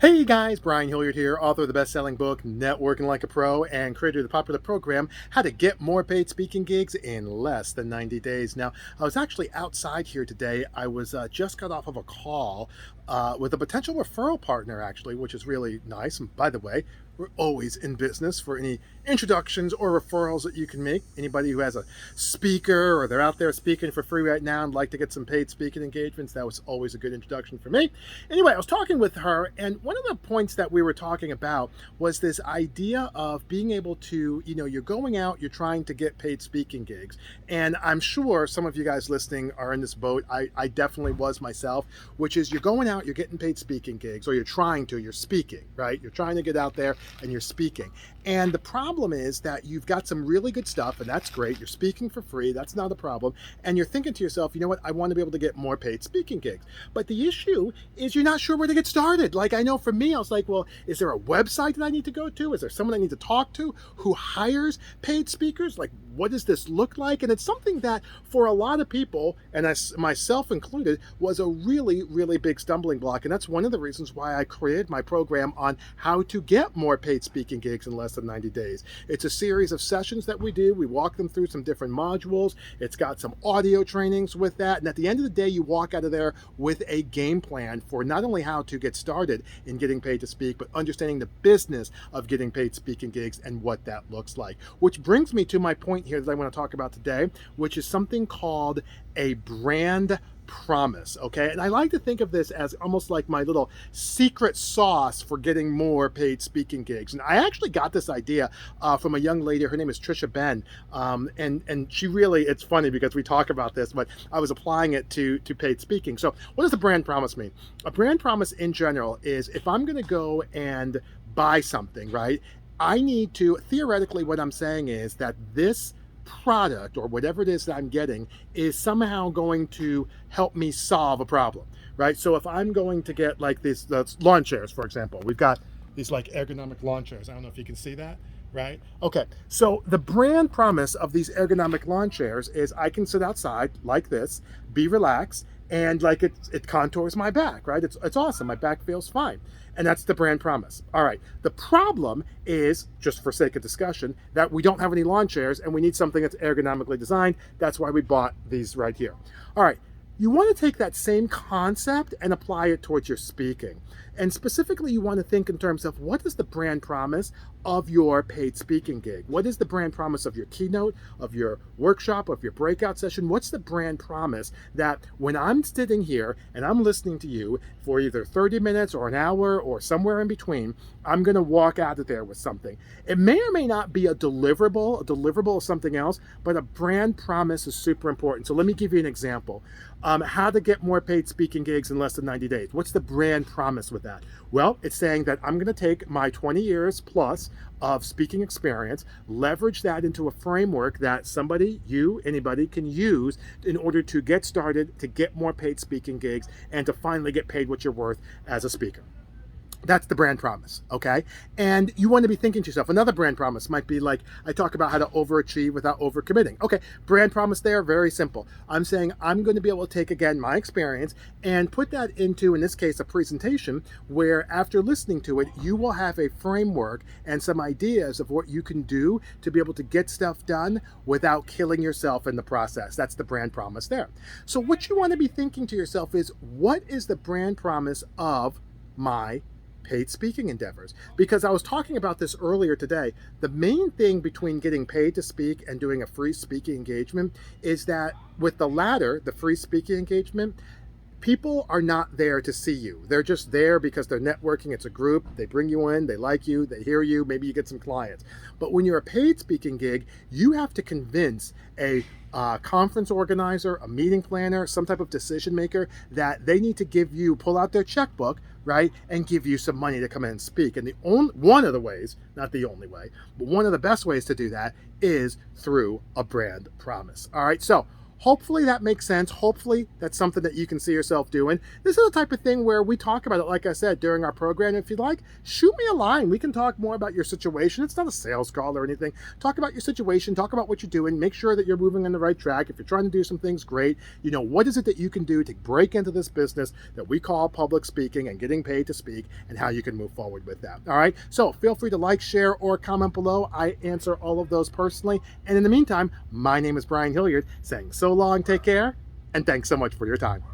Hey guys, Brian Hilliard here, author of the best-selling book Networking Like a Pro and creator of the popular program How to Get More Paid Speaking Gigs in Less Than 90 Days. Now, I was actually outside here today. I was just got off of a call with a potential referral partner, actually, which is really nice. And by the way, we're always in business for any introductions or referrals that you can make. Anybody who has a speaker or they're out there speaking for free right now and like to get some paid speaking engagements, that was always a good introduction for me. Anyway, I was talking with her, and one of the points that we were talking about was this idea of being able to, you're going out, you're trying to get paid speaking gigs. And I'm sure some of you guys listening are in this boat. I definitely was myself, which is you're going out, you're getting paid speaking gigs, or you're speaking, right? You're trying to get out there and you're speaking. And the problem is that you've got some really good stuff, and that's great. You're speaking for free. That's not a problem. And you're thinking to yourself, you know what? I want to be able to get more paid speaking gigs. But the issue is you're not sure where to get started. Like, I know for me, I was like, well, is there a website that I need to go to? Is there someone I need to talk to who hires paid speakers? Like, what does this look like? And it's something that for a lot of people, and myself included, was a really, really big stumbling block. And that's one of the reasons why I created my program on how to get more paid speaking gigs in less than 90 days. It's a series of sessions that we do. We walk them through some different modules. It's got some audio trainings with that. And at the end of the day, you walk out of there with a game plan for not only how to get started in getting paid to speak, but understanding the business of getting paid speaking gigs and what that looks like. Which brings me to my point here that I want to talk about today, which is something called a brand promise. Okay, and I like to think of this as almost like my little secret sauce for getting more paid speaking gigs. And I actually got this idea from a young lady. Her name is Tricia Benn, and she really, it's funny because we talk about this, but I was applying it to paid speaking. So what does a brand promise mean? A brand promise in general is if I'm going to go and buy something, right, I need to, theoretically, what I'm saying is that this product or whatever it is that I'm getting is somehow going to help me solve a problem, right? So if I'm going to get like these lawn chairs, for example, we've got these like ergonomic lawn chairs. I don't know if you can see that, right? Okay, so the brand promise of these ergonomic lawn chairs is I can sit outside like this, be relaxed, and like it contours my back, right? It's awesome. My back feels fine. And that's the brand promise. All right. The problem is, just for sake of discussion, that we don't have any lawn chairs and we need something that's ergonomically designed. That's why we bought these right here. All right. You want to take that same concept and apply it towards your speaking. And specifically, you want to think in terms of what is the brand promise of your paid speaking gig? What is the brand promise of your keynote, of your workshop, of your breakout session? What's the brand promise that when I'm sitting here and I'm listening to you for either 30 minutes or an hour or somewhere in between, I'm going to walk out of there with something. It may or may not be a deliverable of something else, but a brand promise is super important. So let me give you an example. How to get more paid speaking gigs in less than 90 days. What's the brand promise with that? Well, it's saying that I'm going to take my 20 years plus of speaking experience, leverage that into a framework that somebody, you, anybody can use in order to get started, to get more paid speaking gigs, and to finally get paid what you're worth as a speaker. That's the brand promise, okay? And you want to be thinking to yourself, another brand promise might be like, I talk about how to overachieve without overcommitting. Okay, brand promise there, very simple. I'm saying I'm going to be able to take, again, my experience and put that into, in this case, a presentation where after listening to it, you will have a framework and some ideas of what you can do to be able to get stuff done without killing yourself in the process. That's the brand promise there. So what you want to be thinking to yourself is, what is the brand promise of my paid speaking endeavors? Because I was talking about this earlier today. The main thing between getting paid to speak and doing a free speaking engagement is that with the latter, the free speaking engagement, people are not there to see you. They're just there because they're networking. It's a group. They bring you in. They like you. They hear you. Maybe you get some clients. But when you're a paid speaking gig, you have to convince a conference organizer, a meeting planner, some type of decision maker that they need to give you, pull out their checkbook, right, and give you some money to come in and speak. And one of the ways, not the only way, but one of the best ways to do that is through a brand promise. All right, so Hopefully that makes sense. Hopefully that's something that you can see yourself doing. This is the type of thing where we talk about it, like I said, during our program. If you'd like, shoot me a line. We can talk more about your situation. It's not a sales call or anything. Talk about your situation. Talk about what you're doing. Make sure that you're moving on the right track. If you're trying to do some things, great. What is it that you can do to break into this business that we call public speaking and getting paid to speak, and how you can move forward with that. All right. So feel free to like, share, or comment below. I answer all of those personally. And in the meantime, my name is Brian Hilliard, saying so long, take care, and thanks so much for your time.